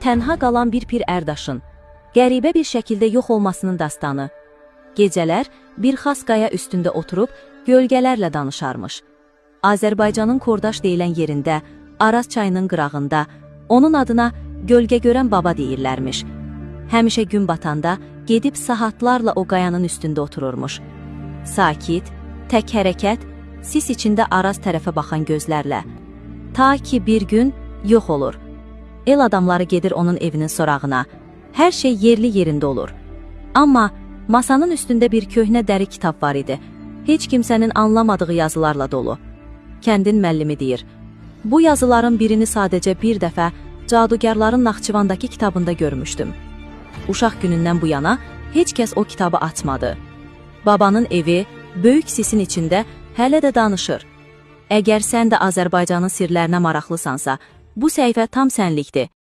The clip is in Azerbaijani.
tənha qalan bir pir ərdaşın qəribə bir şəkildə yox olmasının dastanı. Gecələr bir xas qaya üstündə oturub gölgələrlə danışarmış. Azərbaycanın Kordaş deyilən yerində, Araz çayının qırağında onun adına gölgə görən baba deyirlərmiş. Həmişə gün batanda gedib saatlarla o qayanın üstündə otururmuş. Sakit, tək hərəkət, sis içində Araz tərəfə baxan gözlərlə. Ta ki bir gün yox olur. El adamları gedir onun evinin sorağına. Hər şey yerli yerində olur. Amma masanın üstündə bir köhnə dəri kitab var idi. Heç kimsənin anlamadığı yazılarla dolu. Kəndin müəllimi deyir, bu yazıların birini sadəcə bir dəfə cadugarların Naxçıvandakı kitabında görmüşdüm. Uşaq günündən bu yana heç kəs o kitabı açmadı. Babanın evi böyük sisin içində hələ də danışır. Əgər sən də Azərbaycanın sirlərinə maraqlısansa, bu səhifə tam sənlikdir.